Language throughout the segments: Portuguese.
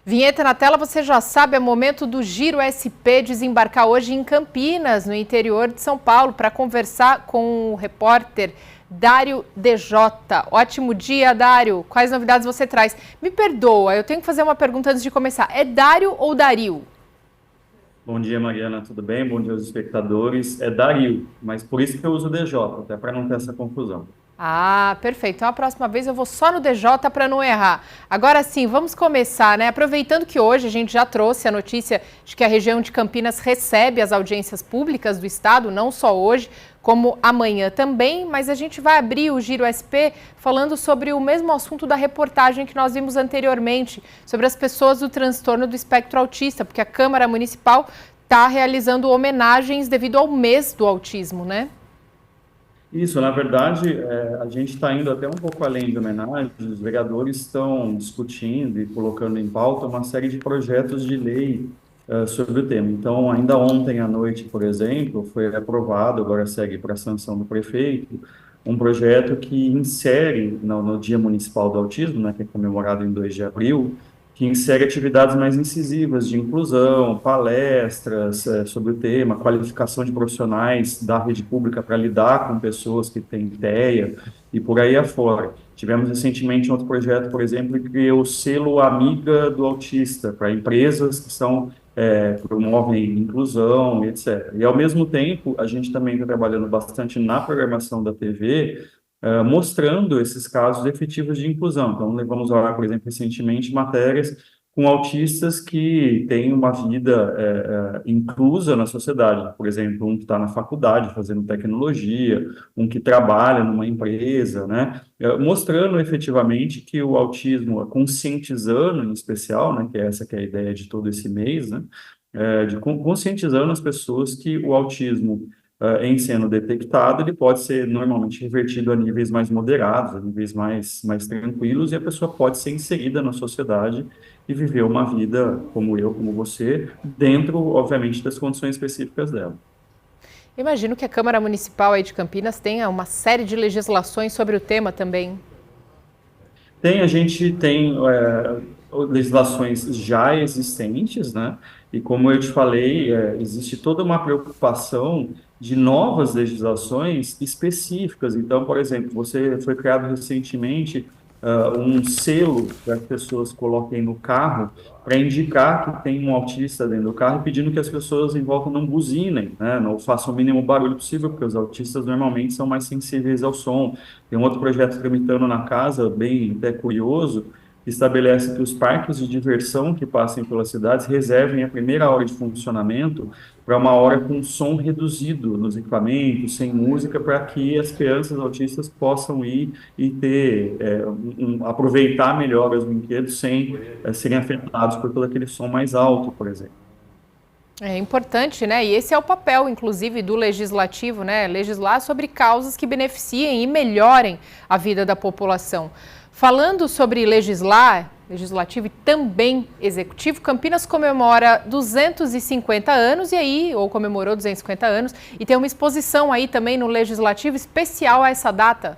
Vinheta na tela, você já sabe, é momento do Giro SP desembarcar hoje em Campinas, no interior de São Paulo, para conversar com o repórter Dário DJ. Ótimo dia, Dário. Quais novidades você traz? Me perdoa, eu tenho que fazer uma pergunta antes de começar. É Dário ou Dario? Bom dia, Mariana, tudo bem? Bom dia aos espectadores. É Dario, mas por isso que eu uso DJ, até para não ter essa confusão. Ah, perfeito. Então a próxima vez eu vou só no DJ para não errar. Agora sim, vamos começar, né? Aproveitando que hoje a gente já trouxe a notícia de que a região de Campinas recebe as audiências públicas do estado, não só hoje, como amanhã também, mas a gente vai abrir o Giro SP falando sobre o mesmo assunto da reportagem que nós vimos anteriormente, sobre as pessoas do transtorno do espectro autista, porque a Câmara Municipal está realizando homenagens devido ao mês do autismo, né? Isso, na verdade, a gente está indo até um pouco além de homenagem. Os vereadores estão discutindo e colocando em pauta uma série de projetos de lei sobre o tema. Então, ainda ontem à noite, por exemplo, foi aprovado, agora segue para a sanção do prefeito, um projeto que insere no Dia Municipal do Autismo, né, que é comemorado em 2 de abril, que insere atividades mais incisivas de inclusão, palestras sobre o tema, qualificação de profissionais da rede pública para lidar com pessoas que têm ideia e por aí afora. Tivemos recentemente um outro projeto, por exemplo, que criou o selo Amiga do Autista para empresas que promovem inclusão, etc. E, ao mesmo tempo, a gente também está trabalhando bastante na programação da TV, mostrando esses casos efetivos de inclusão. Então, levamos lá, por exemplo, recentemente, matérias com autistas que têm uma vida inclusa na sociedade. Por exemplo, um que está na faculdade fazendo tecnologia, um que trabalha numa empresa, né? Mostrando efetivamente que o autismo, conscientizando em especial, né, que é essa que é a ideia de todo esse mês, né, conscientizando as pessoas que o autismo em sendo detectado, ele pode ser normalmente revertido a níveis mais moderados, a níveis mais tranquilos, e a pessoa pode ser inserida na sociedade e viver uma vida como eu, como você, dentro, obviamente, das condições específicas dela. Imagino que a Câmara Municipal aí de Campinas tenha uma série de legislações sobre o tema também. A gente tem legislações já existentes, né? E como eu te falei, existe toda uma preocupação de novas legislações específicas. Então, por exemplo, você foi criado recentemente um selo que as pessoas coloquem no carro para indicar que tem um autista dentro do carro, pedindo que as pessoas em volta não buzinem, né? Não façam o mínimo barulho possível, porque os autistas normalmente são mais sensíveis ao som. Tem um outro projeto tramitando na casa, bem até curioso, que estabelece que os parques de diversão que passem pelas cidades reservem a primeira hora de funcionamento para uma hora com som reduzido nos equipamentos, sem música, para que as crianças autistas possam ir e ter, aproveitar melhor os brinquedos sem serem afetados por todo aquele som mais alto, por exemplo. É importante, né? E esse é o papel, inclusive, do legislativo, né? Legislar sobre causas que beneficiem e melhorem a vida da população. Falando sobre legislar, legislativo e também executivo, Campinas comemora 250 anos ou comemorou 250 anos, e tem uma exposição aí também no legislativo especial a essa data.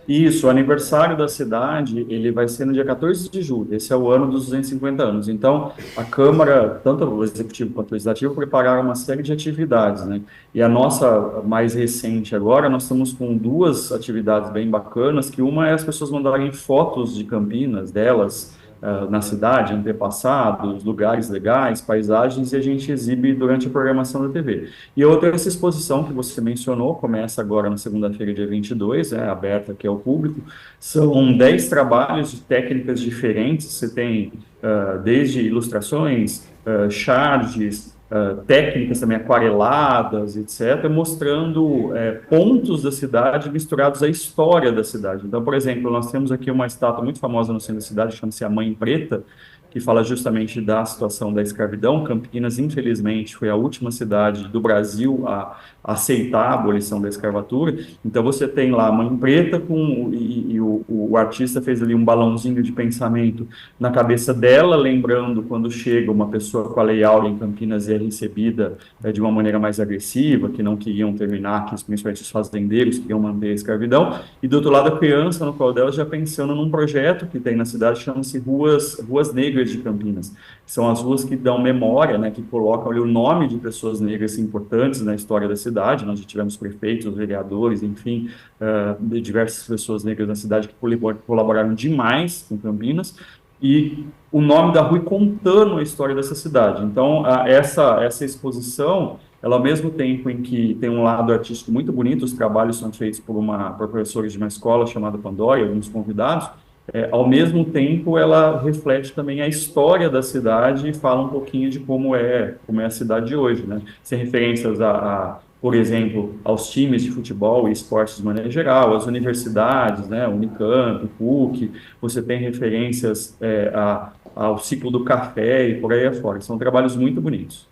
Isso, o aniversário da cidade, ele vai ser no dia 14 de julho, esse é o ano dos 250 anos. Então, a Câmara, tanto o Executivo quanto o Legislativo, prepararam uma série de atividades, né? E a nossa mais recente agora, nós estamos com 2 atividades bem bacanas, que uma é as pessoas mandarem fotos de Campinas, delas, na cidade, antepassados, lugares legais, paisagens, e a gente exibe durante a programação da TV. E outra, essa exposição que você mencionou, começa agora na segunda-feira, dia 22, aberta aqui ao público. São 10 trabalhos de técnicas diferentes, você tem desde ilustrações, charges, técnicas também aquareladas, etc., mostrando pontos da cidade misturados à história da cidade. Então, por exemplo, nós temos aqui uma estátua muito famosa no centro da cidade, chama-se a Mãe Preta, que fala justamente da situação da escravidão. Campinas, infelizmente, foi a última cidade do Brasil a aceitar a abolição da escravatura. Então, você tem lá a Mãe Preta, e o artista fez ali um balãozinho de pensamento na cabeça dela, lembrando quando chega uma pessoa com a Lei Áurea em Campinas e é recebida de uma maneira mais agressiva, que não queriam terminar, que principalmente os fazendeiros queriam manter a escravidão. E do outro lado, a criança, no qual dela já pensando num projeto que tem na cidade, chama-se Ruas Negras, Negras de Campinas. São as ruas que dão memória, né, que colocam ali o nome de pessoas negras importantes na história da cidade. Nós já tivemos prefeitos, vereadores, enfim, de diversas pessoas negras na cidade que colaboraram demais com Campinas. E o nome da rua contando a história dessa cidade. Então, essa exposição, ela, ao mesmo tempo em que tem um lado artístico muito bonito, os trabalhos são feitos por professores de uma escola chamada Pandora, alguns convidados, ao mesmo tempo ela reflete também a história da cidade e fala um pouquinho de como é a cidade de hoje, né? Sem referências por exemplo, aos times de futebol e esportes de maneira geral, às universidades, né? Unicamp, PUC, você tem referências ao ciclo do café e por aí afora. São trabalhos muito bonitos.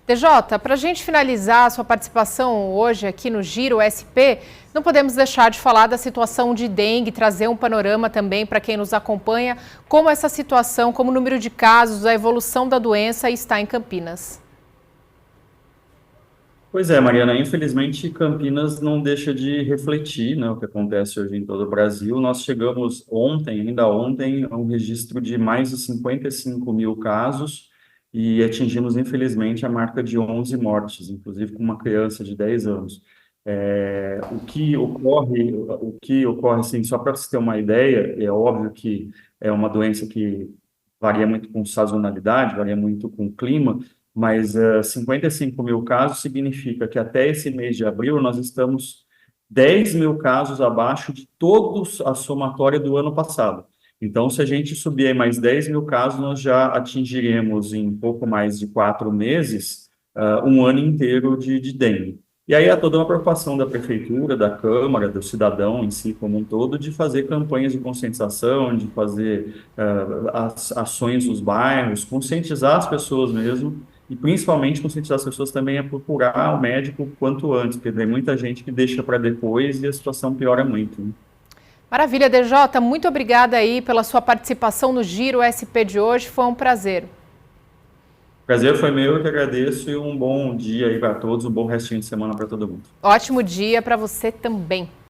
DJ, para a gente finalizar a sua participação hoje aqui no Giro SP, não podemos deixar de falar da situação de dengue, trazer um panorama também para quem nos acompanha, como essa situação, como o número de casos, a evolução da doença está em Campinas. Pois é, Mariana, infelizmente Campinas não deixa de refletir, né, o que acontece hoje em todo o Brasil. Nós chegamos ainda ontem, a um registro de mais de 55 mil casos e atingimos, infelizmente, a marca de 11 mortes, inclusive com uma criança de 10 anos. O que ocorre, assim, só para você ter uma ideia, é óbvio que é uma doença que varia muito com sazonalidade, varia muito com o clima, mas 55 mil casos significa que até esse mês de abril nós estamos 10 mil casos abaixo de todos a somatória do ano passado. Então, se a gente subir aí mais 10 mil casos, nós já atingiremos em pouco mais de 4 meses um ano inteiro de dengue. E aí há toda uma preocupação da prefeitura, da Câmara, do cidadão em si como um todo, de fazer campanhas de conscientização, de fazer ações nos bairros, conscientizar as pessoas mesmo, e principalmente conscientizar as pessoas também a procurar o médico quanto antes, porque tem muita gente que deixa para depois e a situação piora muito, né? Maravilha, DJ, muito obrigada aí pela sua participação no Giro SP de hoje, foi um prazer. Prazer foi meu, eu que agradeço, e um bom dia aí para todos, um bom restinho de semana para todo mundo. Ótimo dia para você também.